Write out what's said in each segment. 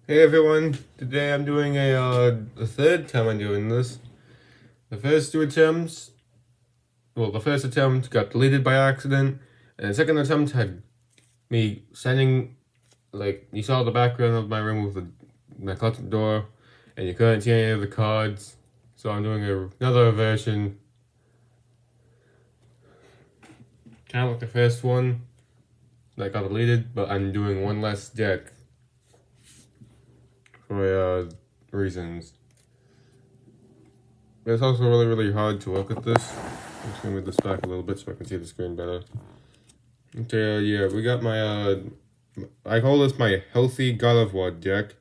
Hey everyone, today I'm doing the third time I'm doing this. The first two attempts, the first attempt got deleted by accident, and the second attempt had me sending, you saw the background of my room with my closet door, and you couldn't see any of the cards, so I'm doing another version, kind of like the first one that got deleted, but I'm doing one less deck for reasons. It's also really hard to look at this. I'm just gonna move this back a little bit so I can see the screen better. Okay, yeah, we got my, I call this my Healthy God of War deck.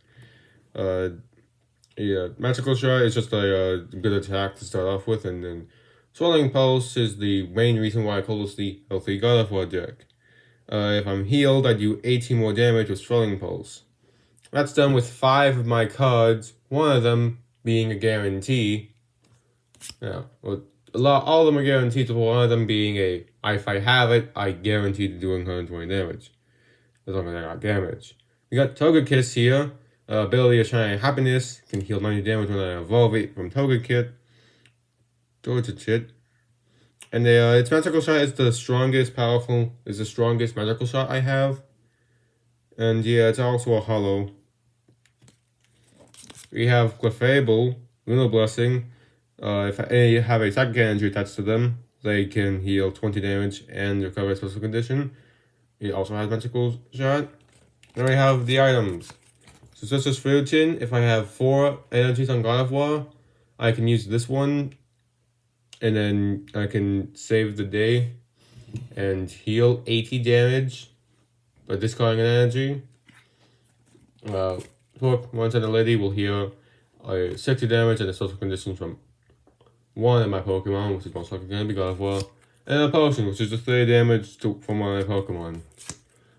Yeah, Magical Shot is just a good attack to start off with, and then Swelling Pulse is the main reason why I call this the Healthy God of War deck. If I'm healed, I do 18 more damage with Swelling Pulse. That's done with 5 of my cards, one of them being a guarantee. Yeah, well, all of them are guaranteed, with one of them being if I have it, I guarantee to doing 120 damage. As long as I got damage. We got Togekiss here. Ability of Shining Happiness can heal 90 damage when I evolve it from Togekiss. And its magical shot is the strongest magical shot I have. And yeah, it's also a hollow. We have Clefable, Lunar Blessing. If any have a psychic energy attached to them, they can heal 20 damage and recover a special condition. It also has magical shot. Then we have the items. So such as Fruitin, if I have 4 energies on God of War, I can use this one, and then I can save the day and heal 80 damage by discarding an energy. One-sided Lady will heal 60 damage and a social condition from one of my Pokemon, which is most likely going to be God of War, and a potion, which is just 30 damage from one of my Pokemon.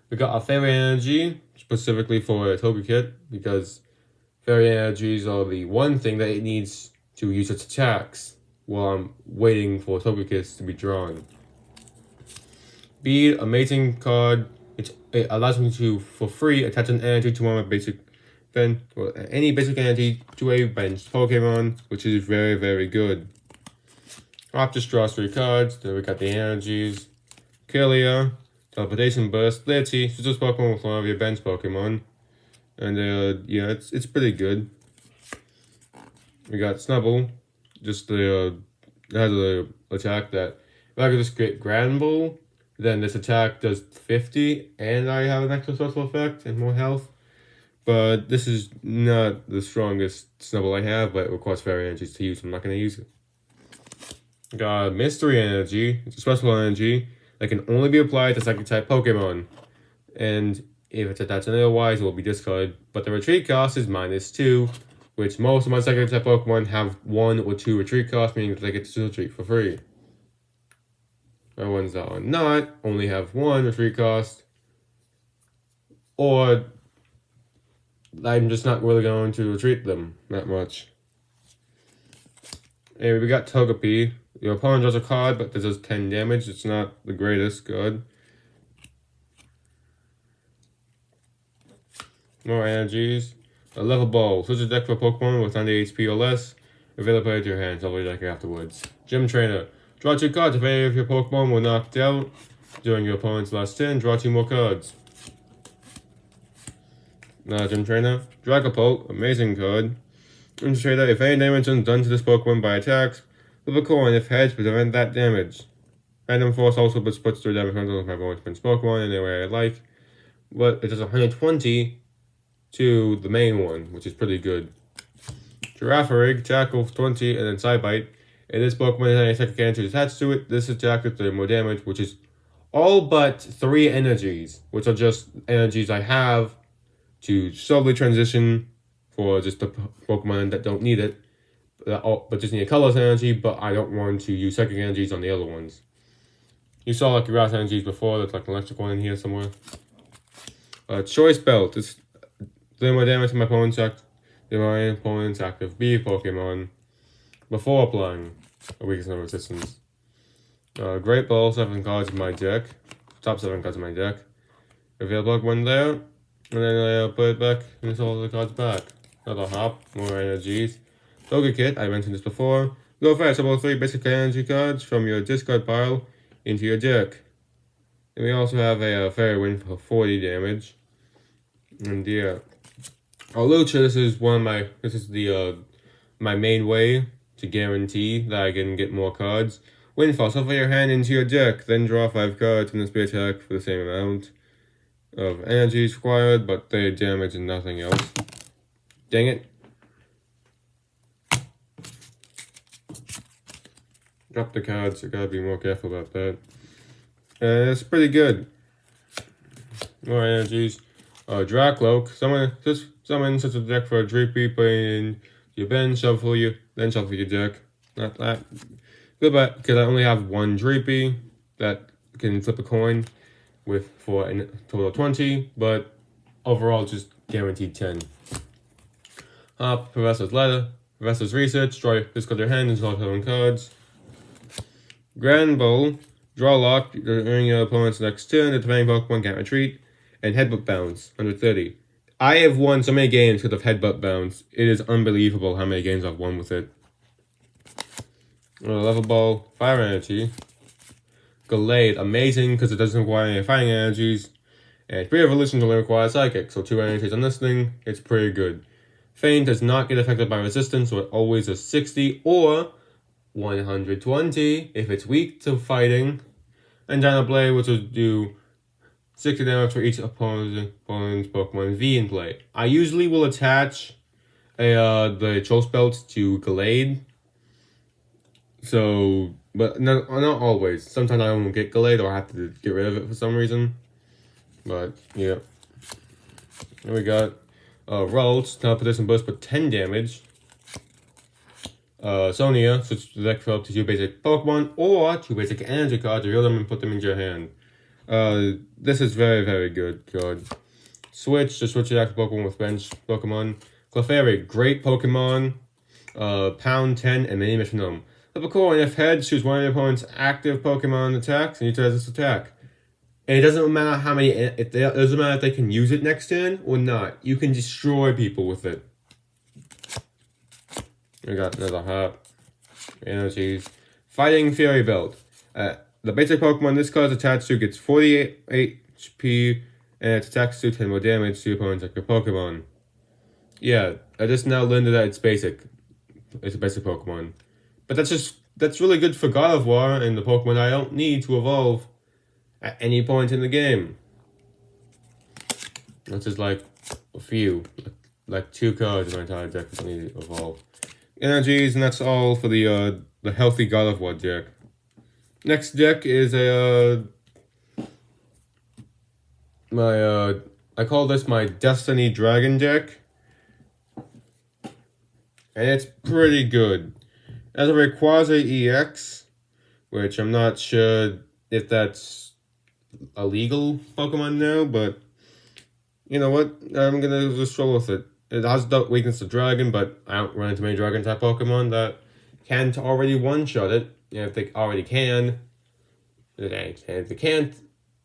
We got a Fairy Energy, specifically for a Togekiss, because Fairy Energies are the one thing that it needs to use its attacks while I'm waiting for Togekiss to be drawn. Bead, amazing card. It allows me to, for free, attach an energy to one of my any basic energy to a bench Pokemon, which is very good. Optus draws 3 cards. Then we got the energies. Kirlia, Teleportation Burst, Litty, so just Pokemon with one of your bench Pokemon. And yeah, it's pretty good. We got Snubble, just it has a attack that if I could just get Granbull, then this attack does 50, and I have an extra social effect and more health. But this is not the strongest Snubble I have, but it requires Fairy Energies to use, so I'm not going to use it. Got Mystery Energy, it's a special energy that can only be applied to Psychic-type Pokemon. And if it's attached otherwise, it will be discarded. But the retreat cost is -2, which most of my Psychic-type Pokemon have 1 or 2 retreat costs, meaning that they get to retreat for free. My ones that are not only have 1 retreat cost, or I'm just not really going to retreat them that much. Anyway, we got Togepi. Your opponent draws a card, but this does 10 damage. It's not the greatest good. More energies. A level ball. Switch a deck for a Pokemon with 90 HP or less. Available to your hand. Double your deck afterwards. Gym Trainer. Draw 2 cards if any of your Pokemon were knocked out during your opponent's last turn. Draw 2 more cards. Gym Trainer. Dragapult. Amazing card. Gym Trainer. If any damage is done to this Pokemon by attacks, flip a coin if heads to prevent that damage. Random Force also puts 3 damage on my opponent's Pokemon in any way I like. But it does 120 to the main one, which is pretty good. Girafarig, tackle 20, and then Side Bite. And this Pokemon has any psychic energy attached to it. This attack does 30 more damage, which is all but 3 energies, which are just energies I have to slowly transition for just the Pokemon that don't need it, but just need a colorless energy, but I don't want to use psychic energies on the other ones. You saw like grass energies before, there's like an electric one in here somewhere. Choice Belt. It's 3 more damage to my opponent's active B Pokemon before applying a weakness and resistance. Great Ball, 7 cards in my deck. Top 7 cards in my deck. Reveal Pokemon there. And then I put it back and it's all the cards back. Another hop, more energies. Toga Kit, I mentioned this before. Go fast, about 3 basic energy cards from your discard pile into your deck. And we also have a Fairy Wind for 40 damage. And yeah. Lucha, this is my main way to guarantee that I can get more cards. Windfall, shuffle your hand into your deck, then draw 5 cards and then speed attack for the same amount of energy is required, but they damage and nothing else. Dang it. Drop the cards, I gotta be more careful about that. It's pretty good. More energies. Dracloak, summon such a deck for a Dreepy, put in your bin, then shuffle your deck. Not that good, but because I only have 1 Dreepy that can flip a coin for a total of 20, but overall just guaranteed 10. Professor's Letter, Professor's Research, discard your hand and draw 7 cards. Grand Bowl, draw lock during your opponent's next turn, the defending Pokemon can't retreat, and Headbutt Bounce, 130. I have won so many games because of Headbutt Bounce. It is unbelievable how many games I've won with it. Level Ball, Fire Energy. Gallade, amazing because it doesn't require any fighting energies. And Free Evolution only requires Psychic, so 2 energies on this thing, it's pretty good. Feint does not get affected by resistance, so it always is 60 or 120 if it's weak to fighting. And Dino Blade, which will do 60 damage for each opponent's Pokemon V in play. I usually will attach the Choice Belt to Gallade. So, but not always. Sometimes I won't get Gallade or I have to get rid of it for some reason. But, yeah. Then we got Ralts, Teleportation Burst for 10 damage. Sonia, switch the deck up to 2 basic Pokemon or 2 basic energy cards, reveal them and put them into your hand. This is very, very good card. Switch your active Pokemon with bench Pokemon. Clefairy, great Pokemon. Pound 10 and Mini Metronome. Flip a coin, if heads, choose one of your opponent's active Pokemon attacks and utilize this attack. And it doesn't matter how many, it doesn't matter if they can use it next turn or not. You can destroy people with it. We got another hop. Energies. Fighting Fury Belt. The basic Pokemon this card is attached to gets 48 HP and its attacks do 10 more damage to your opponent's active Pokemon. Yeah, I just now learned that it's basic. It's a basic Pokemon. But that's really good for God of War and the Pokemon I don't need to evolve at any point in the game. That's just like a few. Like 2 cards in my entire deck that I need to evolve. Energies, and that's all for the healthy God of War deck. Next deck is I call this my Destiny Dragon deck. And it's pretty good. It has a Rayquaza EX, which I'm not sure if that's a legal Pokemon now, but you know what? I'm gonna just roll with it. It has the weakness to Dragon, but I don't run into many Dragon type Pokemon that can't already one-shot it. And if they already can, and if they can't,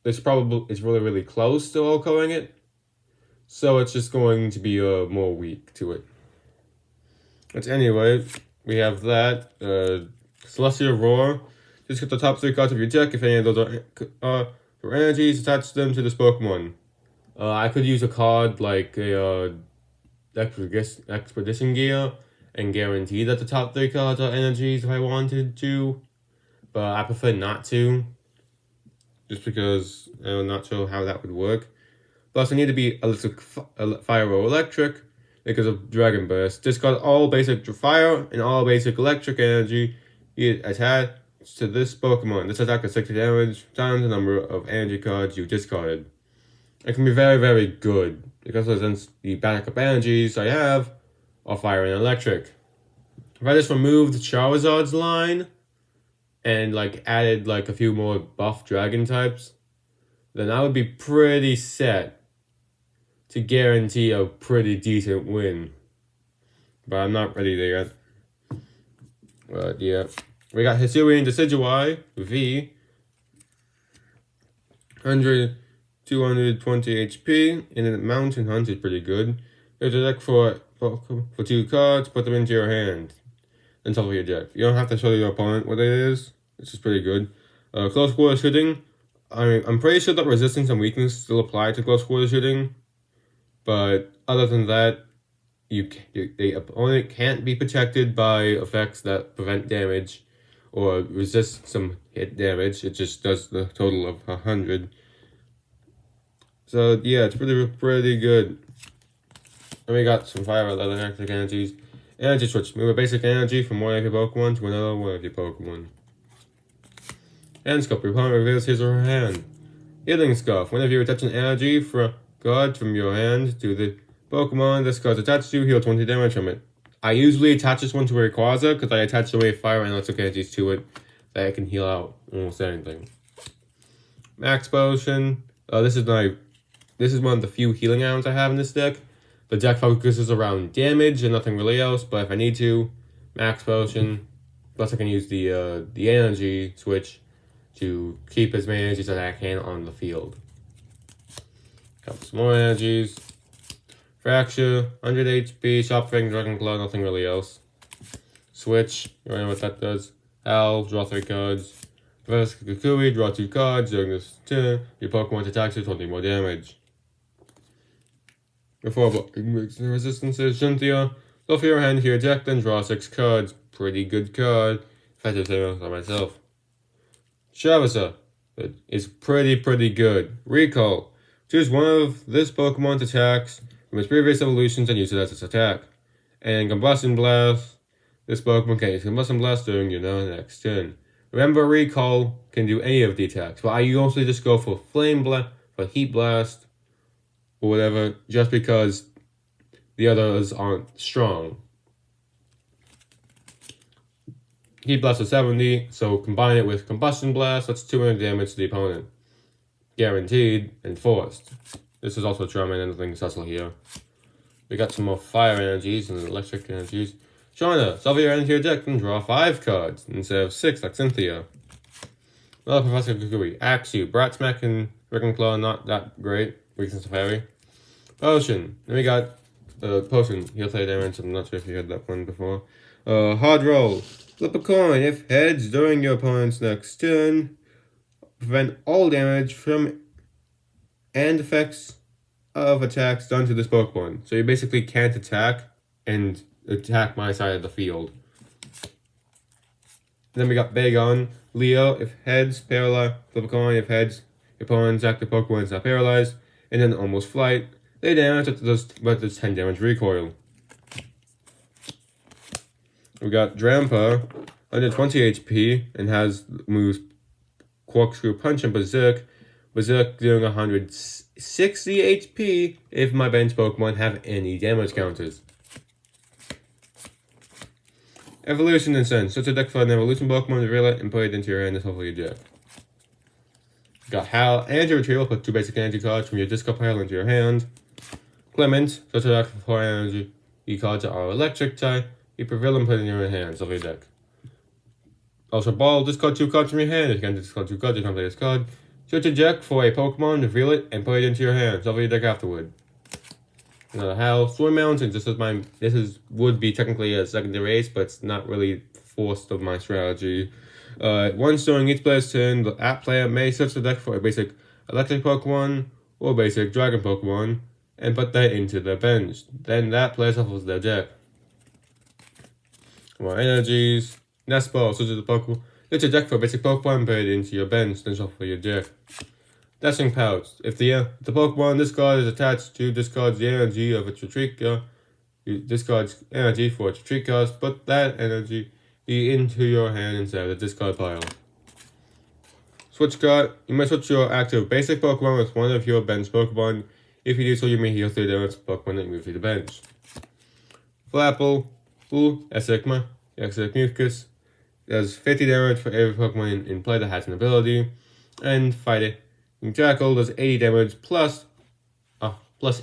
it's really, really close to OHKOing it. So it's just going to be more weak to it. But anyway, we have that. Celestial Roar. Just get the top 3 cards of your deck. If any of those are for energies, attach them to this Pokemon. I could use a card like a Expedition Gear and guarantee that the top 3 cards are energies if I wanted to. But I prefer not to. Just because I'm not sure how that would work. Plus, I need to be fire or electric because of Dragon Burst. Discard all basic fire and all basic electric energy attached to this Pokemon. This attack is 60 damage times the number of energy cards you discarded. It can be very, very good because since the backup energies I have are fire and electric. If I just removed Charizard's line and added a few more buff dragon types, then I would be pretty set to guarantee a pretty decent win. But I'm not ready there yet. But yeah. We got Hisuian Decidueye V. 100 220 HP, and then Mountain Hunt is pretty good. There's a deck for 2 cards, put them into your hand, and shuffle your deck. You don't have to show your opponent what it is. This is pretty good. Close quarter shooting. I'm pretty sure that resistance and weakness still apply to close quarter shooting, but other than that, the opponent can't be protected by effects that prevent damage or resist some hit damage. It just does the total of 100. So yeah, it's pretty good. And we got some fire other electric energies. Energy switch. Move a basic energy from one of your Pokemon to another one of your Pokemon. Hand sculpt. Your opponent reveals his or her hand. Healing scarf. Whenever you attach an energy for a card from your hand to the Pokemon this card's attached to, heal 20 damage from it. I usually attach this one to a Rayquaza because I attach so many fire and electric energies to it that it can heal out almost anything. Max Potion. This is one of the few healing items I have in this deck. The deck focuses around damage and nothing really else, but if I need to, Max Potion. Plus I can use the energy switch to keep as many energies as I can on the field. Couple some more energies. Fracture, 100 HP, Sharp Fang, Dragon Claw, nothing really else. Switch, you already know what that does. Howl, draw 3 cards. Professor Kukui, draw 2 cards. During this turn, your Pokemon attacks you 20 more damage. Before blocking resistances, Cynthia, shuffle your hand to your deck, then draw 6 cards. Pretty good card, if I had to say so myself. Shavasa is pretty good. Recall, choose one of this Pokemon's attacks from its previous evolutions and use it as its attack. And Combustion Blast, this Pokemon can use Combustion Blast during your next turn. Remember, Recall can do any of the attacks, but I usually just go for Flame Blast, for Heat Blast, or whatever, just because the others aren't strong. Heat Blast is 70, so combine it with Combustion Blast, that's 200 damage to the opponent. Guaranteed and forced. This is also Charmander and nothing Cecil here. We got some more fire energies and electric energies. Shauna, shuffle your energy to your deck and draw 5 cards instead of 6 like Cynthia. Another Professor Kukui. Axe you. Brat Smack and Dragon Claw, not that great. Weakness of Fairy. Potion. Then we got Potion. He'll play damage. I'm not sure if you heard that one before. Hard Roll. Flip a coin. If heads during your opponent's next turn, prevent all damage from and effects of attacks done to this Pokemon. So you basically can't attack and attack my side of the field. Then we got Bagon. Leo, if heads, paralyzed. Flip a coin. If heads, your opponent's active Pokemon is not paralyzed. And then Almost Flight. They damage, but there's 10 damage recoil. We got Drampa, under 20 HP, and has moves Corkscrew Punch and Berserk. Berserk doing 160 HP if my bench Pokemon have any damage counters. Evolution and Sense. Such a deck for an evolution Pokemon, reveal it and put it into your hand and hopefully your deck. Got Howl, Energy Retrieval, put 2 basic energy cards from your discard pile into your hand. Clement, such a deck for 4 energy cards that are electric type. You prevail and put it in your hands of your deck. Also Ball, discard 2 cards from your hand. If you can't discard 2 cards, you can play this card. Search a deck for a Pokemon, reveal it, and put it into your hands of your deck afterward. Another Howl, Swim Mountains. Would be technically a secondary ace, but it's not really forced of my strategy. Once during each player's turn, the app player may search the deck for a basic electric Pokemon or basic dragon Pokemon and put that into their bench. Then that player shuffles their deck. More energies. Nest Ball, search the Pokemon. Search a deck for a basic Pokemon, put it into your bench, then shuffle your deck. Dashing Pouch. If the Pokemon this card is attached to discards the energy of its retreat card, you discards energy for its retreat cards, put that energy into your hand instead of the discard pile. Switch card. You may switch your active basic Pokemon with one of your bench Pokemon. If you do so, you may heal 3 damage to Pokemon that you move to the bench. Flapple. Ooh, Esigma. Exilic Mucus. Does 50 damage for every Pokemon in play that has an ability. And Fighting Jackal does 80 damage plus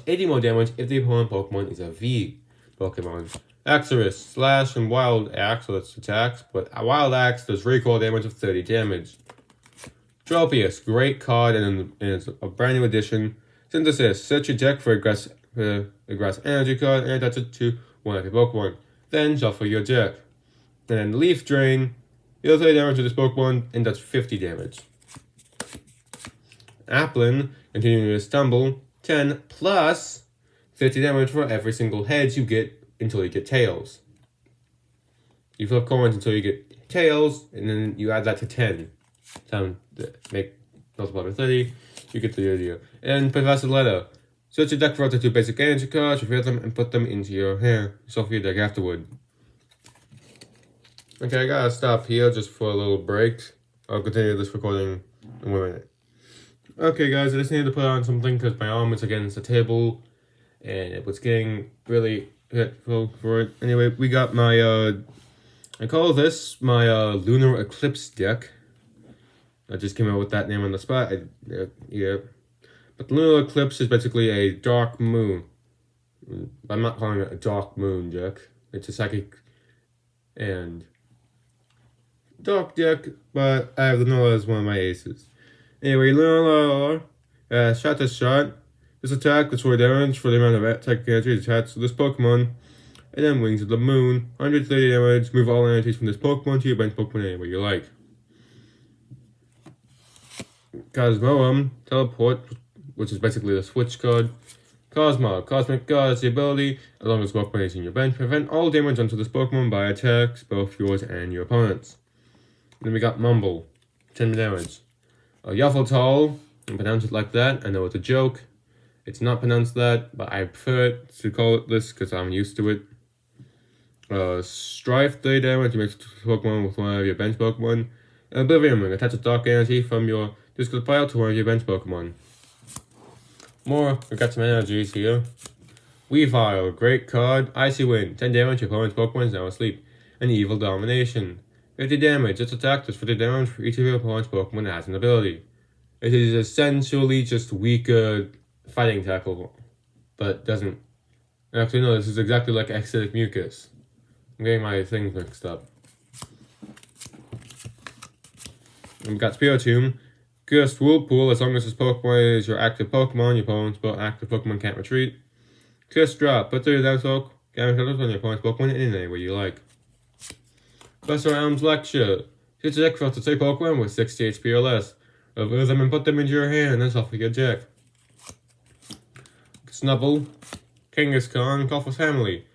80 more damage if the opponent Pokemon is a V Pokemon. Axorus, Slash, and Wild Axe, so that's attacks, but a Wild Axe does recoil damage of 30 damage. Tropius, great card, and it's a brand new addition. Synthesis, search your deck for a grass energy card and attach it to one of your Pokemon. Then shuffle your deck. And then Leaf Drain, deal 30 damage to this Pokemon and does 50 damage. Applin, continuing to stumble, 10 plus 50 damage for every single heads you get until you get tails. You flip coins until you get tails, and then you add that to 10. Time to make multiply by 30, you get the idea. And Professor Letter. Search your deck for up to 2 basic energy cards, reveal them, and put them into your hand. Shuffle your deck afterward. Okay, I gotta stop here just for a little break. I'll continue this recording in 1 minute. Okay, guys, I just needed to put on something because my arm was against the table, and it was getting really hurtful for it. Anyway, we got my, I call this my Lunar Eclipse deck. I just came out with that name on the spot. Yeah. But the Lunar Eclipse is basically a dark moon. I'm not calling it a dark moon deck. It's a psychic and dark deck, but I have the Lunar as one of my aces. Anyway, Lunar shot this shot. This attack, destroy damage for the amount of attack energy attached to this Pokemon. And then Wings of the Moon, 130 damage, move all energies from this Pokemon to your bench Pokemon anywhere you like. Cosmoem, Teleport, which is basically the switch card. Cosmo, Cosmic God is the ability, as long as Pokemon is in your bench, prevent all damage onto this Pokemon by attacks, both yours and your opponent's. Then we got Mumble, 10 damage. Yaffeltol, and pronounce it like that, I know it's a joke. It's not pronounced that, but I prefer it to call it this because I'm used to it. Strife, 30 damage, you make Pokemon with one of your bench Pokemon. And Oblivion Ring, attach a dark energy from your discard pile to one of your bench Pokemon. More, we got some energies here. Weavile, great card. Icy Wind, 10 damage, your opponent's Pokemon is now asleep. And Evil Domination, 50 damage. Its attack does 50 damage for each of your opponent's Pokemon that has an ability. It is essentially just weaker fighting tackle, but doesn't. Actually, no, this is exactly like Acidic Mucus. I'm getting my things mixed up. And we got Spiritomb. Cursed Whirlpool, as long as this Pokemon is your active Pokemon, your opponent's active Pokemon can't retreat. Cursed Drop, put 30 damage on your opponent's Pokemon in any way you like. Professor Elm's Lecture. Hit your deck for up to 3 Pokemon with 60 HP or less. Reveal them and put them into your hand, and then shuffle your deck. Snubble, Kangaskhan, Koffle's Family.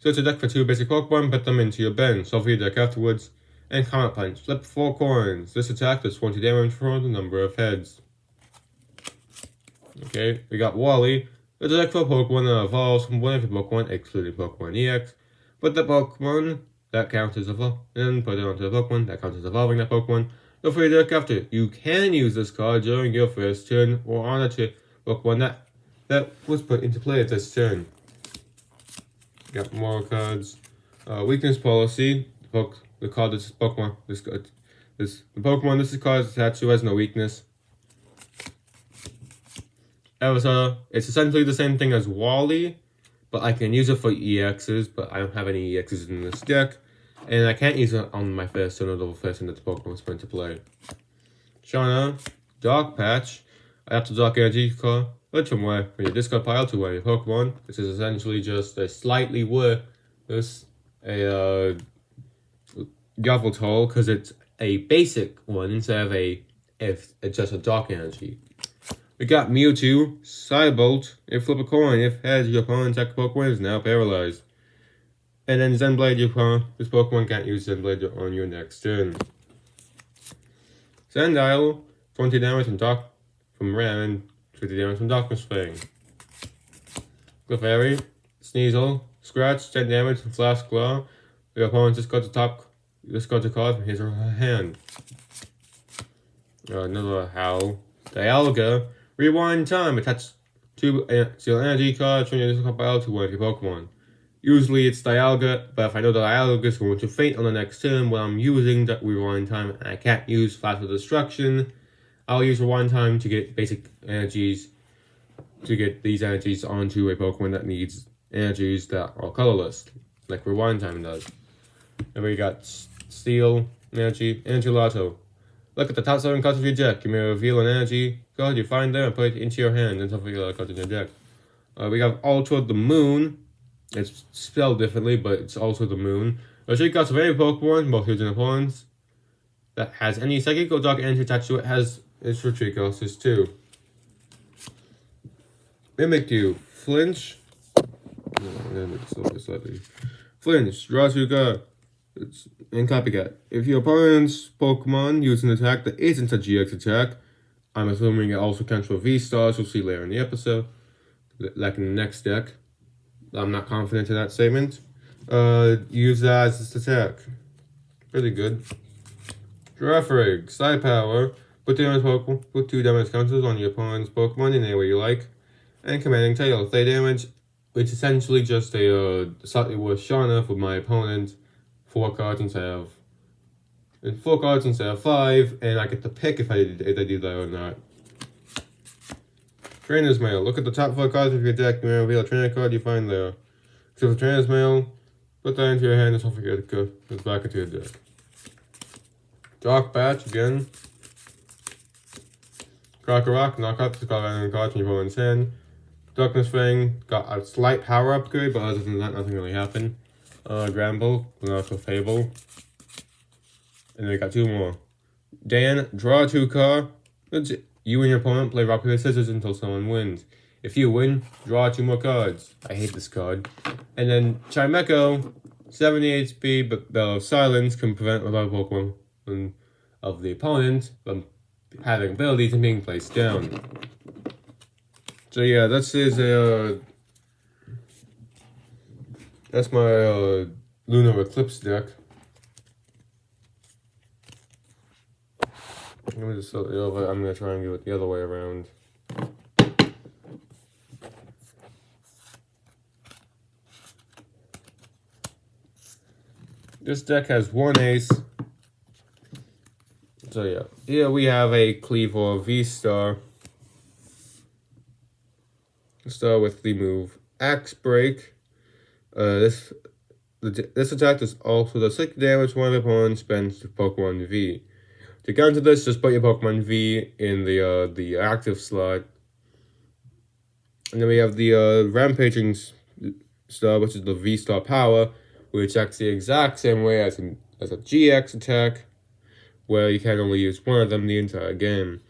Search your deck for 2 basic Pokemon, put them into your bench, shuffle your deck afterwards. And Comet Punch, flip 4 coins. This attack does 20 damage for the number of heads. Okay, we got Wally. Search your deck for a Pokemon that evolves from one of your Pokemon, excluding Pokemon EX. Put the Pokemon that counts as evolving, and then put it onto the Pokemon that counts as evolving that Pokemon. Go for your deck after. You can use this card during your first turn or on a Pokemon that was put into play at this turn. Got more cards. Weakness Policy. The card this Pokemon this card is attached to has no weakness. It's essentially the same thing as Wally, but I can use it for EXs, but I don't have any EXs in this deck. And I can't use it on my first turn or the first turn that the Pokemon was put into play. Shauna, Dark Patch. I have to Dark Energy card. Put from where from your discard pile to one of your Pokemon. This is essentially just a slightly worse Yveltal, because it's a basic one instead of it's just a Dark Energy. We got Mewtwo, Cybolt. If flip a coin, if heads, your opponent's active Pokemon is now paralyzed. And then Zenblade, this Pokemon can't use Zenblade on your next turn. Sandile, 20 damage from Ram and 50 damage from Darkness Fang. Clefairy, Sneasel, Scratch, 10 damage from Flash Claw. Your opponent discards a card from his or her hand. Another Howl. Dialga, Rewind Time, attach 2 Seal Energy cards from your discard pile to one of your Pokemon. Usually it's Dialga, but if I know that Dialga is going to faint on the next turn when I'm using that Rewind Time and I can't use Flash of Destruction, I'll use Rewind Time to get basic energies, to get these energies onto a Pokemon that needs energies that are colorless, like Rewind Time does. And we got Steel, Energy Lotto. Look at the top 7 cards of your deck. You may reveal an energy card you find there and put it into your hand until you other cards in your deck. We have Ultra the Moon. It's spelled differently, but it's also the Moon. A three cards of any Pokemon, both heroes and opponents, that has any psychic or dark energy attached to it has its retreat cost is 2. Mimikyu, Flinch. Flinch, draw 2 cards. It's in Copycat. If your opponent's Pokemon uses an attack that isn't a GX attack, I'm assuming it also counts for VStars, we'll see later in the episode, like in the next deck. I'm not confident in that statement. Use that as its attack. Pretty good. Girafarig, Side Power. Put 2 damage counters on your opponent's Pokemon in any way you like. And Commanding Tail. If they damage, it's essentially just a slightly worse Shauna for my opponent. 4 cards instead of 5, and I get to pick if I do that or not. Trainer's Mail. Look at the top 4 cards of your deck. You may reveal a trainer card you find there. Except for Trainer's Mail, put that into your hand and don't forget to go back into your deck. Dark Batch again. Krokorok, knock out the card cards from your opponent's hand. Darkness Fang got a slight power upgrade, but other than that, nothing really happened. Gramble, also Fable. And then we got 2 more. Dan, draw 2 cards. You and your opponent play rock, paper, scissors until someone wins. If you win, draw 2 more cards. I hate this card. And then Chimecho, 70 HP, but Bell of Silence can prevent a lot of Pokemon of the opponent from having abilities and being placed down. So yeah, that's my Lunar Eclipse deck. Let me just sort it over. I'm gonna try and do it the other way around. This deck has 1 ace. So yeah, here we have a Cleaver VStar. Start with the move Axe Break. This attack does also does 6 damage when one of your opponents spends Pokemon V. To counter this, just put your Pokemon V in the active slot. And then we have the Rampaging Star, which is the V-Star Power, which acts the exact same way as a GX attack, where you can only use one of them the entire game.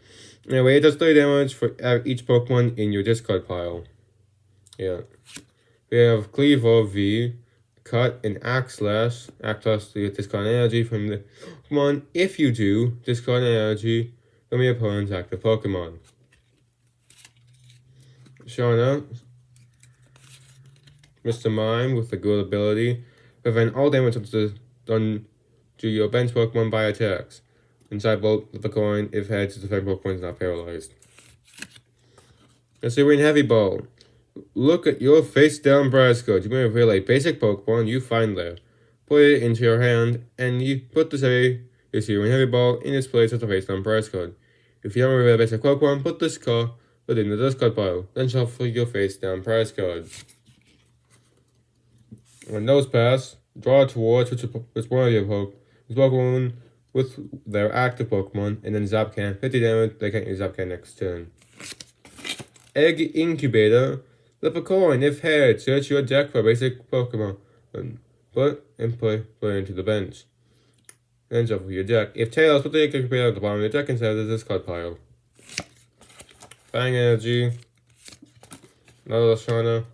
Anyway, it does 30 damage for each Pokemon in your discard pile. Yeah. We have Cleaver V, Cut, and Axe Slash. Act us to discard energy from the Pokemon. If you do, discard energy from your opponent's active Pokemon. Shauna, Mr. Mime with the good ability. Prevent all damage done to your bench Pokemon by attacks. Inside both of the coin if heads the defend Pokemon is not paralyzed. Considering Heavy Ball. Look at your face down prize card. You may reveal a basic Pokemon you find there. Put it into your hand, and you put this Heavy Ball in its place as a face down prize card. If you don't reveal a basic Pokemon, put it in the discard pile. Then shuffle your face down prize cards. When those pass, draw towards which one of your Pokemon with their active Pokemon, and then Zap Can. 50 damage, they can't use Zap Can next turn. Egg Incubator. Flip a coin. If head, search your deck for a basic Pokemon. And put it into the bench. Then shuffle your deck. If tails, put the egg incubator at the bottom of your deck instead of the discard pile. Fang Energy. Another Shauna.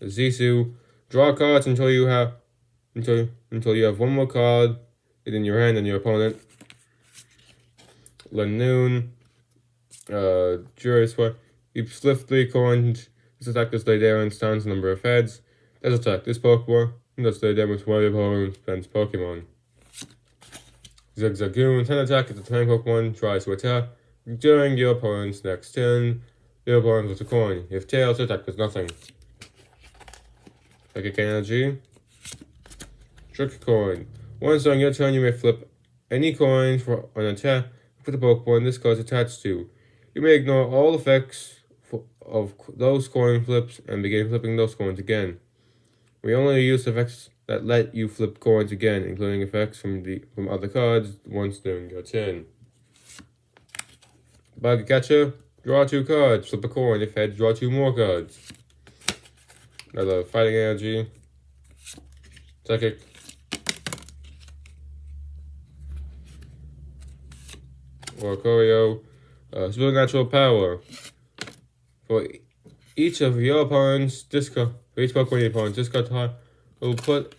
Zissou. Draw cards until you have one more card in your hand and your opponent. Lanoon. Jury Sweat. You flip 3 coins. This attack does 30 damage times the number of heads. This attack, this Pokemon does 30 damage to one of your opponent's bench Pokemon. Zigzagoon, 10 attack if the 10 Pokemon tries to attack during your opponent's next turn. Your opponent with a coin. If tails, attack does nothing. Psychic Energy. Trick Coin. Once on your turn, you may flip any coins for an attack for the Pokemon this card is attached to. You may ignore all effects of those coin flips and begin flipping those coins again. We only use effects that let you flip coins again, including effects from other cards once during your turn. Bug catcher, draw 2 cards, flip a coin. If heads, draw 2 more cards. Another fighting energy. Psychic. Or Choreo. Supernatural power. For each of your opponents, discard. For each Pokemon your opponent's discard time, will put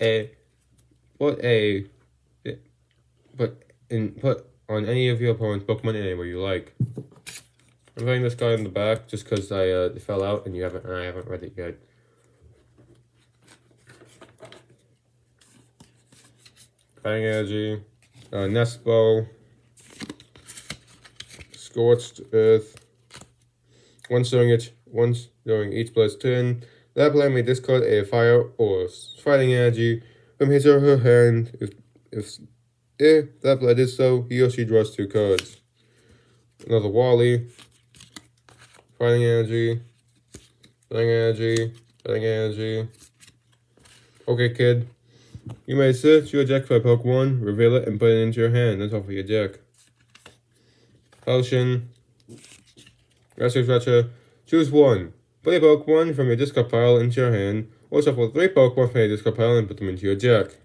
on any of your opponent's Pokemon anywhere you like. I'm putting this card in the back just because it fell out and I haven't read it yet. Fighting energy, Nest Ball, Scorched Earth. Once during each player's turn, that player may discard a fire or fighting energy from his or her hand. If that player did so, he or she draws 2 cards. Another Wally. Fighting energy. Okay, kid. You may search your deck for a Pokemon, reveal it, and put it into your hand. That's all for your deck. Potion. Retro. Choose 1. Put a Pokemon from your discard pile into your hand, or shuffle 3 Pokemon from your discard pile and put them into your deck.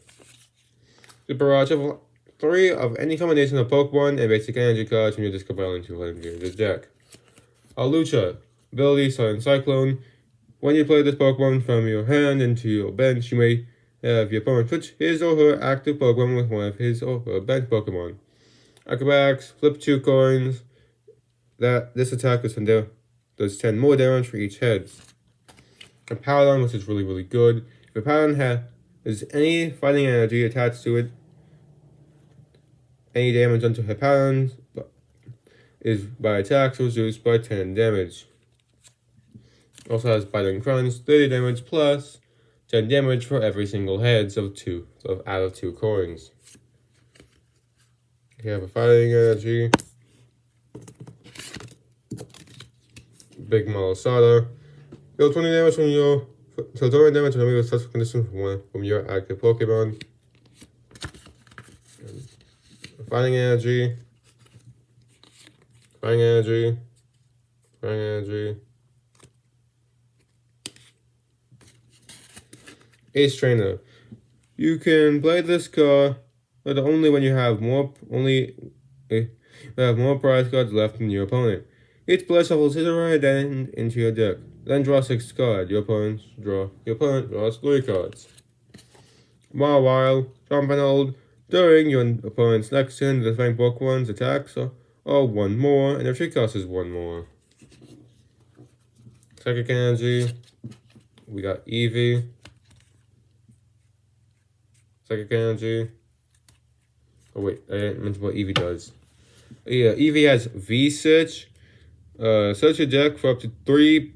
Super shuffle 3 of any combination of Pokemon and basic energy cards from your discard pile into your deck. Lucha. Ability, Silent Cyclone. When you play this Pokemon from your hand into your bench, you may have your opponent put his or her active Pokemon with one of his or her bench Pokemon. Acrobatics. Flip 2 coins. This attack does 10 more damage for each head. A Paladin, which is really, really good. If a Paladin has any fighting energy attached to it, any damage done to her Paladin is by attacks reduced by 10 damage. Also has Biting Crunch, 30 damage plus 10 damage for every single heads out of 2 coins. You have a fighting energy. Big Malasada. Deal 20 damage from your special condition from your active Pokemon. Fighting energy. Ace Trainer. You can play this card, but only when you have more prize cards left than your opponent. Each player shuffles his or her hand into your deck. Then draw 6 cards. Your opponent draws 3 cards. Mawile, Jump and Hold. During your opponent's next turn, the defending Pokemon's attacks are 1 more, and their trick cost is 1 more. Psychic Energy. We got Eevee. Psychic Energy. Oh wait, I didn't mention what Eevee does. Yeah, Eevee has V-Search. Search your deck for up to 3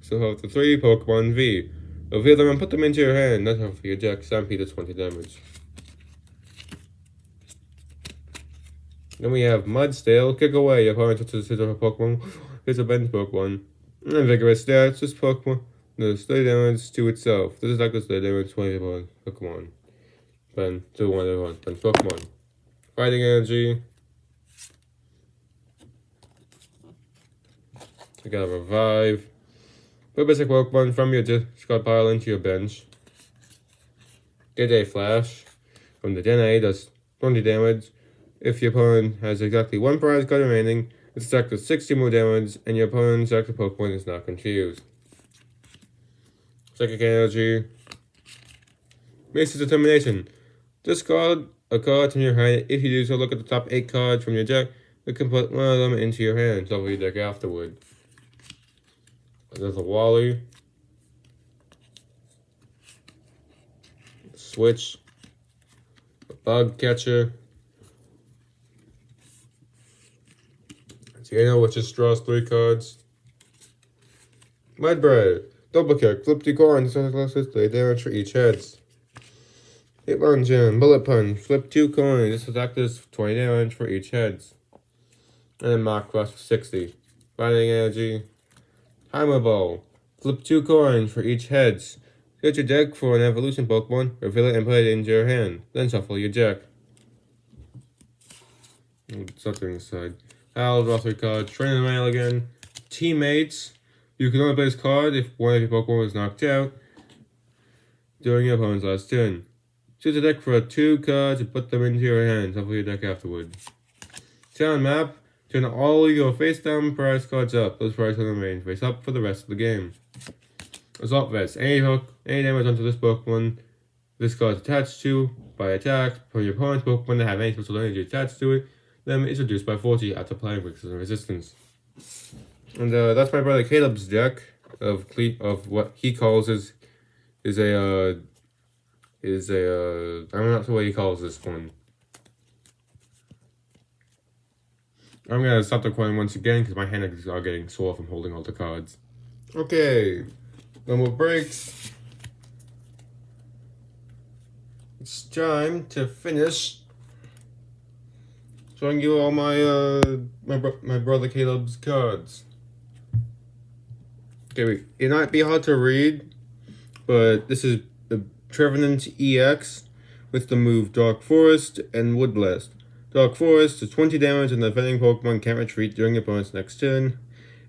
Pokemon V. Reveal them and put them into your hand. That's how for your deck. Stampede does 20 damage. Then we have Mudstale. Kick away. Your opponent touches his or her Pokemon. His or bench Pokemon. And Vigorous Stats. This Pokemon does 30 damage to itself. This is like this 30 damage to 20 Pokemon. Then to one of one. Then Pokemon. Fighting Energy. You got Revive. Put basic Pokemon from your discard pile into your bench. Get a Flash. From the Den A does 20 damage. If your opponent has exactly 1 prize card remaining, its attack does 60 more damage, and your opponent's active Pokemon is not confused. Psychic Energy. Mace's Determination. Discard a card from your hand. If you do so, look at the top 8 cards from your deck. You can put one of them into your hand. Shuffle your deck afterward. There's a Wally. Switch. A Bug Catcher. Sogaleo, which just draws 3 cards. Mudbread. Double kick. Flip 2 coins. 30 damage for each heads. Hitmonchan. Bullet Punch. Flip 2 coins. This attack does 20 damage for each heads. And then Mach Crush for 60. Fighting Energy. Timer Ball. Flip 2 coins for each heads. Search your deck for an evolution Pokemon, reveal it and put it into your hand. Then shuffle your deck. Something inside. I'll draw 3 cards. Training Mail again. Teammates. You can only play this card if one of your Pokemon was knocked out during your opponent's last turn. Choose a deck for 2 cards and put them into your hand. Shuffle your deck afterward. Town Map. Turn all your face down prize cards up. Those prizes will remain face up for the rest of the game. Assault Vest. Any damage onto this Pokemon this card is attached to by attack from your opponent's Pokemon that have any special energy attached to it, then it's reduced by 40 after playing with resistance. And that's my brother Caleb's deck of what he calls I'm not sure what he calls this one. I'm gonna stop the coin once again because my hands are getting sore from holding all the cards. Okay, no more breaks. It's time to finish showing you all my brother Caleb's cards. Okay, it might be hard to read, but this is the Prevalence EX with the move Dark Forest and Wood Blast. Dark Forest does 20 damage and the defending Pokemon can't retreat during your opponent's next turn.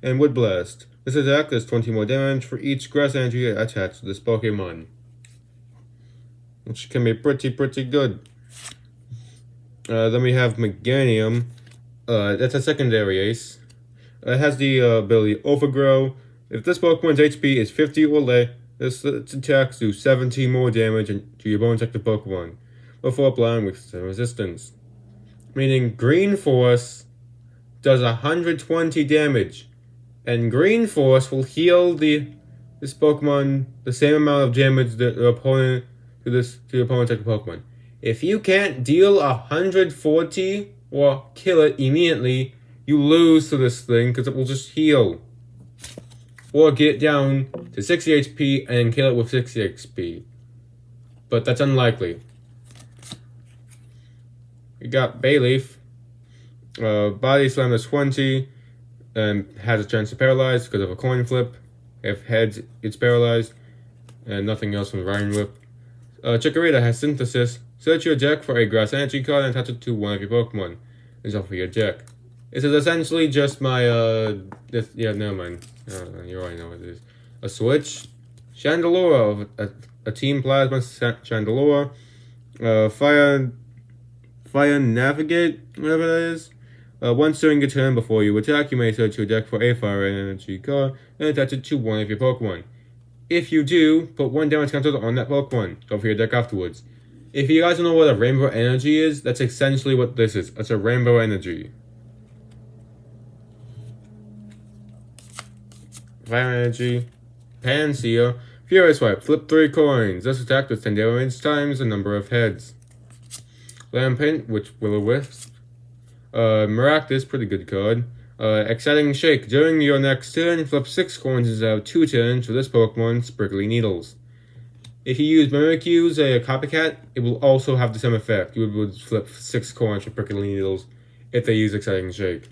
And Wood Blast. This attack does 20 more damage for each grass energy attached to this Pokemon, which can be pretty good. Then we have Meganium. That's a secondary ace. It has the ability Overgrow. If this Pokemon's HP is 50 or less, its attacks do 17 more damage to your opponent's active Pokemon before applying resistance. Meaning Green Force does 120 damage, and Green Force will heal this Pokemon the same amount of damage that the opponent to your opponent's active Pokemon. If you can't deal 140 or kill it immediately, you lose to this thing because it will just heal. Or get it down to 60 HP and kill it with 60 HP. But that's unlikely. We got Bayleaf. Body Slam is 20 and has a chance to paralyze because of a coin flip. If heads, it's paralyzed. And nothing else from Ryan Whip. Chikorita has Synthesis. Search your deck for a Grass Energy card and attach it to one of your Pokemon. And shuffle your deck. This is essentially just my, never mind. You already know what it is. A switch. Chandelure, a Team Plasma Chandelure. Fire Navigate, whatever that is. Once during your turn before you attack, you may search your deck for a Fire Energy card and attach it to one of your Pokemon. If you do, put 1 damage counter on that Pokemon. Go for your deck afterwards. If you guys don't know what a Rainbow Energy is, that's essentially what this is. It's a Rainbow Energy. Fire Energy. Pansear. Fury Swipe. Flip 3 coins. This attack does 10 damage times the number of heads. Lampent, which Will-O-Wisp. Maractus, pretty good card. Exciting Shake. During your next turn, flip 6 coins instead of 2 turns for this Pokemon, Prickly Needles. If you use Mimikyu's a Copycat, it will also have the same effect. You would flip 6 coins for Prickly Needles if they use Exciting Shake.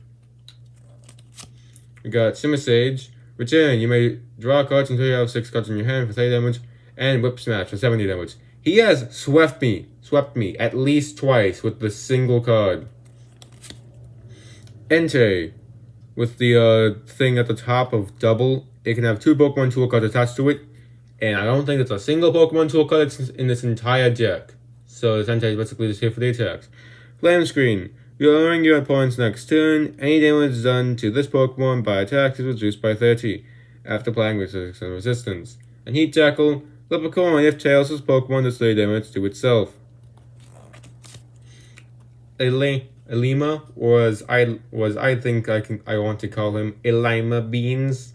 We got Simisage. Return. You may draw cards until you have 6 cards in your hand for 30 damage, and Whip Smash for 70 damage. He has swept me at least twice with the single card. Entei. With the thing at the top of double, it can have 2 Pokemon tool cards attached to it, and I don't think it's a single Pokemon tool card in this entire deck. So this Entei is basically just here for the attacks. Flame Screen. During your opponent's next turn, any damage done to this Pokemon by attacks is reduced by 30 after playing with resistance. And Heat Tackle. Flip a coin if Tails' Pokemon does 30 damage to itself. Elima, or as I think I want to call him, Elima Beans.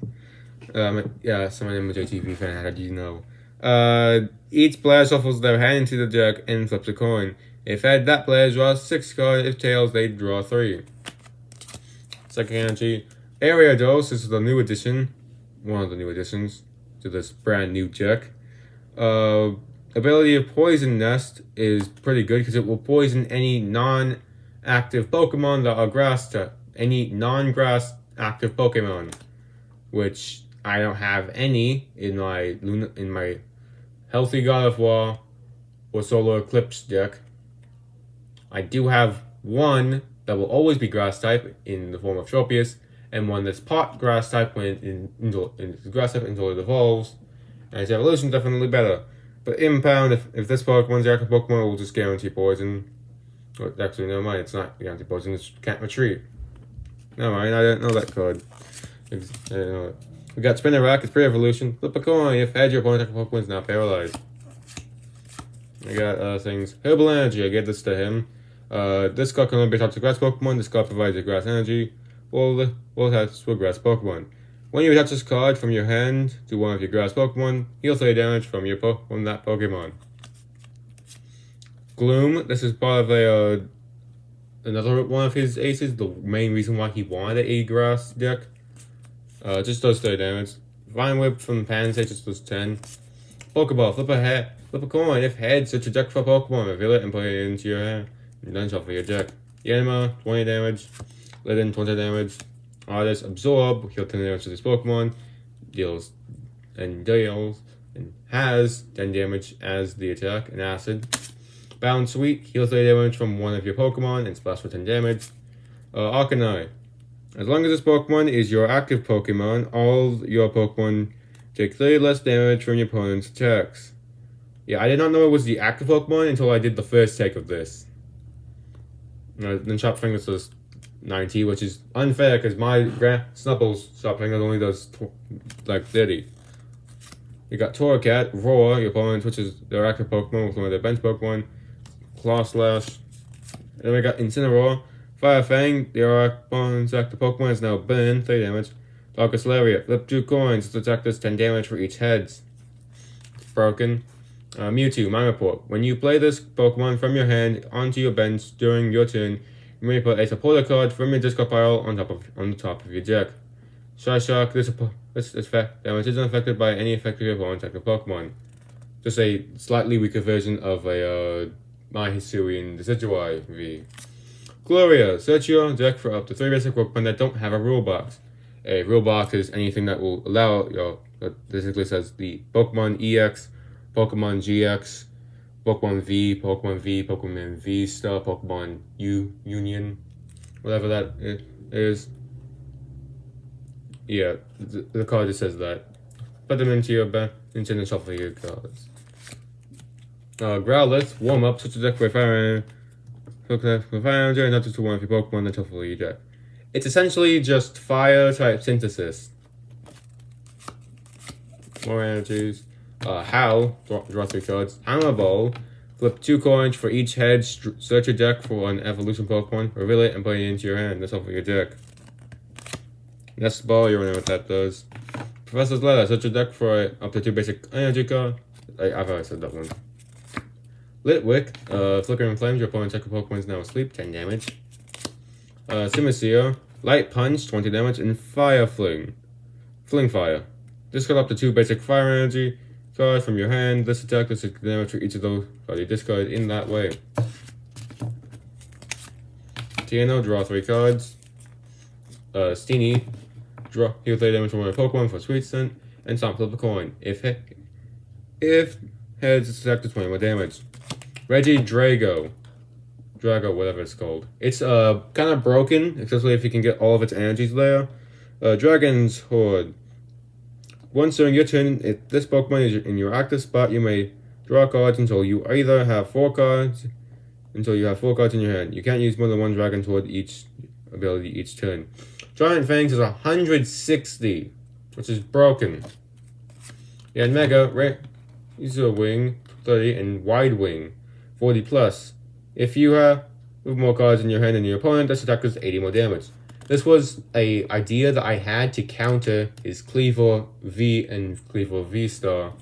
Yeah, someone in a JTV fan, how did you know? Each player shuffles their hand into the deck and flips a coin. If head, that player draws 6 cards. If tails, they draw 3. Second energy. Area Dose. This is the new addition. One of the new additions to this brand new deck. Ability of Poison Nest is pretty good because it will poison any non-active Pokemon that are grass to any non-grass active Pokemon, which I don't have any in my Healthy God of War or Solar Eclipse deck. I do have one that will always be grass type in the form of Tropius, and one that's part grass type when it's grass type until it evolves. And its evolution is definitely better. But impound, if this Pokemon's active Pokemon, it will just guarantee poison. Well, actually, never mind, it's not guarantee poison, it can't retreat. Never mind, I didn't know that code. I didn't know it. We got Spinnerack, it's pre-evolution. Flip a coin, if head, your opponent's active Pokemon is now paralyzed. I got things. Herbal Energy, I gave this to him. This card can only be taught to grass Pokemon. This card provides a grass energy. All attached to a grass Pokemon. When you attach this card from your hand to one of your grass Pokemon, heal 3 damage from that Pokemon. Gloom, this is part of another one of his aces. The main reason why he wanted a grass deck. Just does 30 damage. Vine Whip from Pansage just does 10. Pokeball, flip a coin. If head, search your deck for a Pokemon, reveal it and put it into your hand. And then shuffle your deck. Yanma, 20 damage. Litten, 20 damage. Artist, Absorb, heal 10 damage to this Pokemon. Deals, and has 10 damage as the attack, and Acid. Bound Sweet, heal 30 damage from one of your Pokemon, and splash for 10 damage. Arcanine. As long as this Pokemon is your active Pokemon, all your Pokemon take 30 less damage from your opponent's attacks. Yeah, I did not know it was the active Pokemon until I did the first take of this. Then Sharp Fingers does 90, which is unfair because my Snuffle's Sharp Fingers only does like 30. You got Torracat, Roar, your opponent switches their active Pokemon with one of their bench Pokemon. Claw Slash. And then we got Incineroar, Fire Fang, your opponent's active Pokemon is now burned, 3 damage. Darkest Lariat, flip 2 coins, this attack does 10 damage for each heads. Broken. Mewtwo, Mind Report. When you play this Pokemon from your hand onto your bench during your turn, you may put a supporter card from your discard pile on the top of your deck. Shock, this effect damage isn't affected by any effective opponent's active Pokemon. Just a slightly weaker version of a My Hisuian Decidueye V. Gloria, search your deck for up to 3 basic Pokemon that don't have a rule box. A rule box is anything that will allow basically says the Pokemon EX, Pokemon GX, Pokemon V, Pokemon VStar, Pokemon Union, whatever that is. Yeah, the card just says that. Put them into your into the shuffle your cards. Growlithe, warm up, switch the deck for Fire Energy, and not to one of your Pokemon that shuffle your deck. It's essentially just fire type synthesis. More energies. Howl, draw 3 cards. Hammer Ball, flip 2 coins for each head, search your deck for an evolution Pokemon, reveal it and put it into your hand. That's all for your deck. Nest Ball, you already know what that does. Professor's Letter, search your deck for up to 2 basic energy cards. I've already said that one. Litwick, Flickering Flames, your opponent's active Pokemon is now asleep, 10 damage. Simisear, Light Punch, 20 damage, and Fire Fling. Fling Fire. Discard up to 2 basic fire energy cards from your hand. This attack does 6 damage for each of those cards you discard in that way. Tiano, draw 3 cards. Steenie, heal 30 damage from one of your Pokemon for Sweet Scent. And Stomp, flip a coin. If heads, this attack does 20 more damage. Drago, whatever it's called. It's kind of broken, especially if you can get all of its energies there. Dragon's Horde. Once during your turn, if this Pokemon is in your active spot, you may draw cards until you either have 4 cards, in your hand. You can't use more than 1 Dragon's Horde each ability each turn. Giant Fangs is 160, which is broken. Yeah, and Mega, Razor Wing, 30, and Wide Wing, 40 plus. If you have more cards in your hand than your opponent, this attack does 80 more damage. This was an idea that I had to counter his Cleaver V and Cleaver VStar.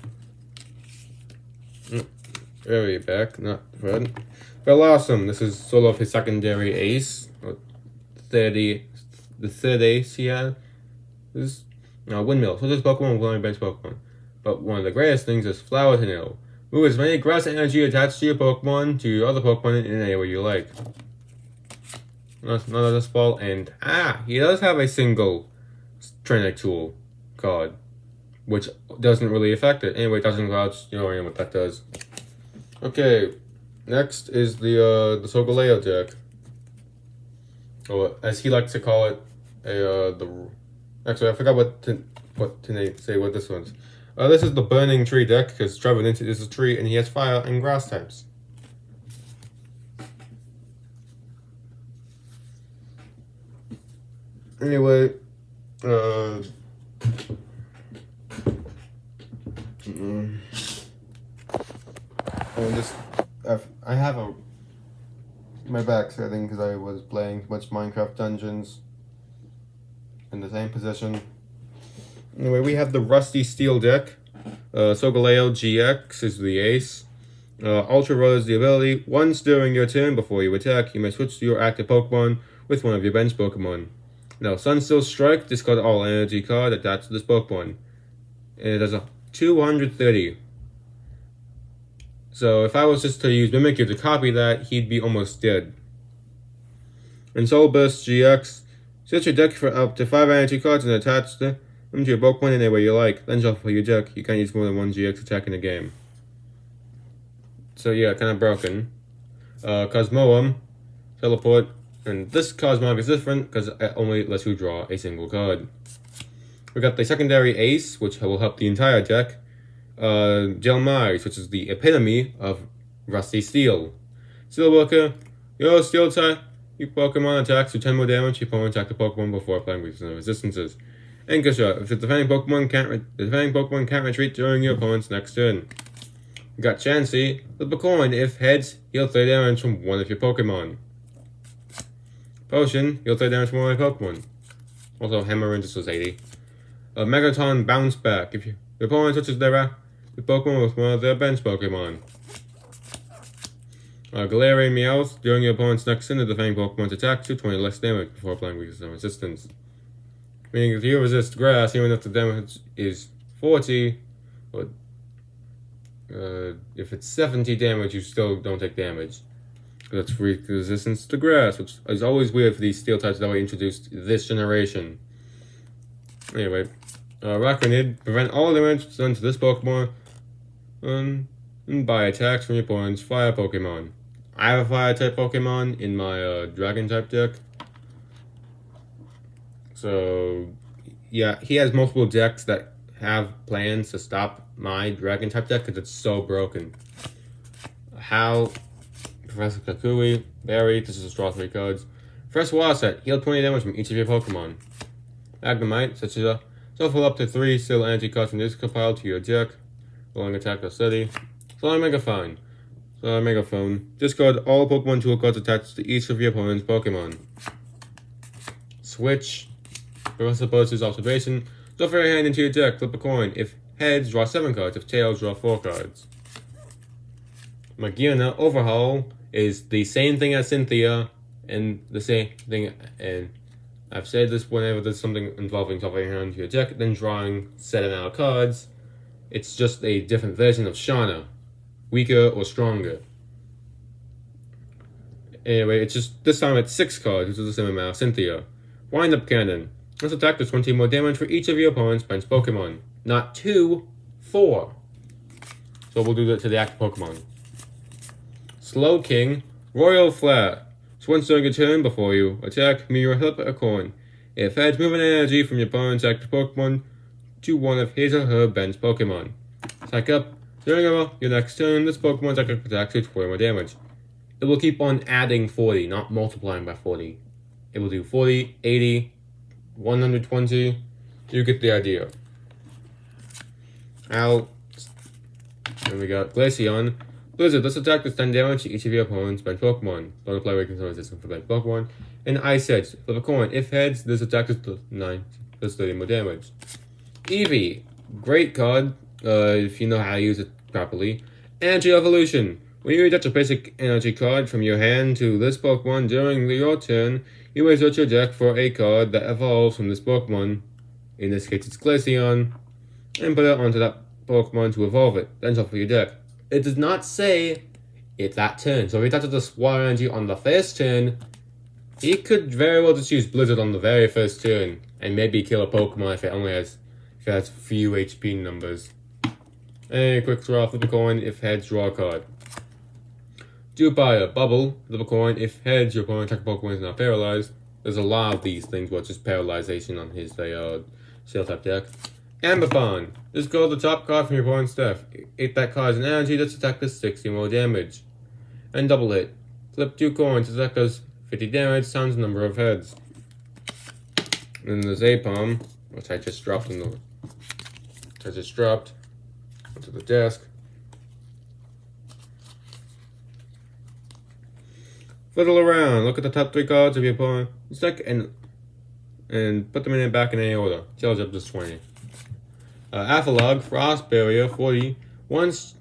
Very back, not front. Awesome. This is sort of his secondary ace. The third ace he had. This Windmill. So this Pokemon will only bench Pokemon. But one of the greatest things is Flower Tornado. Move as many grass energy attached to your Pokemon to your other Pokemon in any way you like. Another spell, and he does have a single Trainer Tool card. which doesn't really affect it. Anyway, Thousand Clouds, you know what that does. Okay, next is the Sogaleo deck. Or as he likes to call it, actually I forgot what to say what this one's. This is the Burning Tree deck, because Prevalence is a tree and he has fire and grass types. Anyway, I have my back setting because I was playing much Minecraft Dungeons in the same position. Anyway, we have the Rusty Steel deck. Sogaleo GX is the ace. Ultra Road is the ability. Once during your turn before you attack, you may switch to your active Pokemon with one of your bench Pokemon. Now, Sunsteel Strike, discard all energy card attached to this Pokemon. And it does a 230. So if I was just to use Mimikyu to copy that, he'd be almost dead. And Soul Burst GX, set your deck for up to 5 energy cards and attach them to your Pokemon any way you like. Then shuffle your deck. You can't use more than one GX attack in a game. So yeah, kind of broken. Cosmoem, Teleport, and this Cosmog is different because it only lets you draw a single card. We got the secondary ace, which will help the entire deck. Gelmais, which is the epitome of Rusty Steel. Steelworker, your Steel type, your Pokemon attacks do 10 more damage, your opponent attack the Pokemon before applying weakness and resistances. Anchor, if the defending Pokemon can't retreat during your opponent's next turn. We got Chansey, flip a coin, if heads, heal 3 damage from one of your Pokemon. Potion, heal 3 damage from one of your Pokemon. Also, Hammer Range was 80. Megaton Bounce Back, if your opponent touches their Pokemon with one of their bench Pokemon. Galarian Meowth, during your opponent's next turn, the defending Pokemon's attacks do 20 less damage before applying weakness and resistance. Meaning if you resist grass, even if the damage is 40, but if it's 70 damage, you still don't take damage. That's resistance to grass, which is always weird for these steel types that were introduced this generation. Anyway, Arachnid, prevent all damage done to this Pokemon by attacks from your opponent's fire Pokemon. I have a fire type Pokemon in my dragon type deck. So, yeah, he has multiple decks that have plans to stop my dragon type deck because it's so broken. How? Professor Kakui, Barry, this is draw 3 cards. First Water Set, heal 20 damage from each of your Pokemon. Magnemite, such as shuffle up to 3 Steel energy cards from this pile to your deck. Rolling attack or steady. Solar Megaphone. Discard all Pokemon tool cards attached to each of your opponent's Pokemon. Switch. Professor Burst's observation. Shuffle your hand into your deck, flip a coin. If heads, draw 7 cards. If tails, draw 4 cards. Meganium Overhaul is the same thing as Cynthia, and the same thing, and I've said this whenever there's something involving shuffling your hand into your deck, then drawing set amount of cards. It's just a different version of Shauna. Weaker or stronger. Anyway, it's just, this time it's 6 cards, which is the same amount of Cynthia. Wind Up Cannon. This attack does 20 more damage for each of your opponent's bench Pokemon. Not 2, 4. So we'll do that to the active Pokemon. Slow King, Royal Flare. So once during a turn before you attack, mirror flip a coin. If heads, move an energy from your opponent's active Pokemon to one of his or her bench Pokemon. Attack up. During your next turn, this Pokemon's attack takes 40 more damage. It will keep on adding 40, not multiplying by 40. It will do 40, 80, 120. You get the idea. Then we got Glaceon. Blizzard, this attack does 10 damage to each of your opponent's bench Pokemon. Don't apply weakness or resistance for bench Pokemon. And Ice Edge, flip a coin. If heads, this attack does 30 more damage. Eevee, great card, if you know how to use it properly. Energy Evolution. When you attach a basic energy card from your hand to this Pokemon during your turn, you may search your deck for a card that evolves from this Pokemon, in this case it's Glaceon, and put it onto that Pokemon to evolve it, then shuffle your deck. It does not say it's that turn, so if he touches the Water Energy on the first turn, he could very well just use Blizzard on the very first turn, and maybe kill a Pokemon if it has few HP numbers. And quick draw, flip a coin. If heads, draw a card. Jupiter, bubble, flip a coin. If heads, your opponent attack Pokemon is not paralyzed. There's a lot of these things, but just paralyzation on his Steel type deck. Ambipon, discard the top card from your opponent's deck. If that card is an energy, this attack does 60 more damage. And double hit. Flip 2 coins, attack does 50 damage times the number of heads. And then there's Apom, which I just dropped onto the desk. Fiddle around, look at the top 3 cards of your opponent's deck and put them back in any order. Tells up to 20. Athalog, Frost Barrier, 40. Once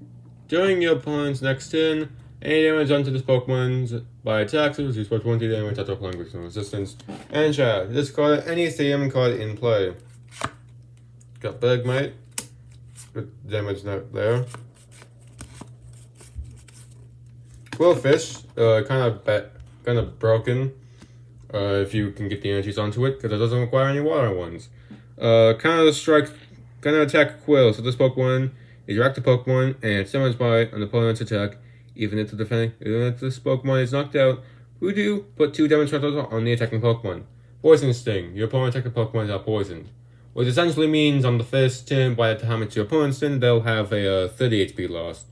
during your opponent's next turn, any damage done to this Pokemon by attacks is reduced by 20 damage after applying with no resistance. And chat, discard any stadium card in play. Got Bergmite, with damage not there. Quillfish, kind of broken. If you can get the energies onto it, because it doesn't require any water ones. Kind of attack Quill. So this Pokemon is your active Pokemon, and it's damaged by an opponent's attack. Even if this Pokemon is knocked out, Voodoo, put 2 damage counters on the attacking Pokemon. Poison Sting. Your opponent's attacking Pokemon is not poisoned. Which essentially means on the first turn, by the time it's your opponent's turn, they'll have a 30 HP loss.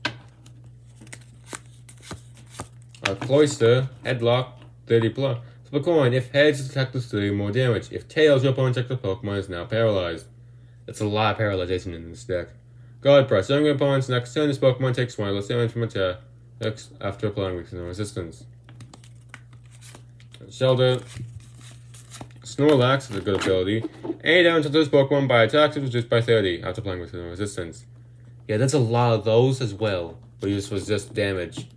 Cloister, Headlock, 30 plus. Flip a coin. If heads, attack does 30 more damage. If tails, your opponent's active Pokemon is now paralyzed. That's a lot of paralyzation in this deck. Guard Press. During your opponent's next turn, this Pokemon takes 1 less damage from attack after applying weakness and resistance. Shelter. Snorlax is a good ability. Any damage to this Pokemon by attacks is reduced by 30 after applying weakness and resistance. Yeah, that's a lot of those as well. But this was just damage.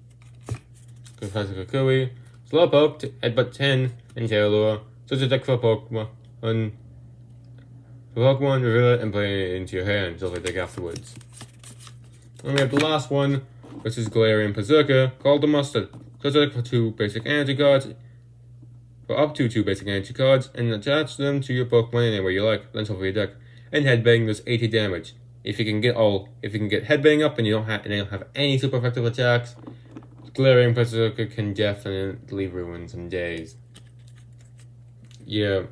Kukui. Slowpoke, Headbutt 10, and Tailor. Such a deck for Pokemon. Reveal it and play it into your hand until they take afterwards. And we have the last one, which is Galarian Berserker, called the Mustard. Such a deck for 2 basic energy cards, for up to 2 basic energy cards, and attach them to your Pokemon anywhere you like, then shuffle your deck. And Headbang does 80 damage. If you can get Headbang up and you don't have any super effective attacks, Galarian Berserker can definitely ruin some days. Yeah.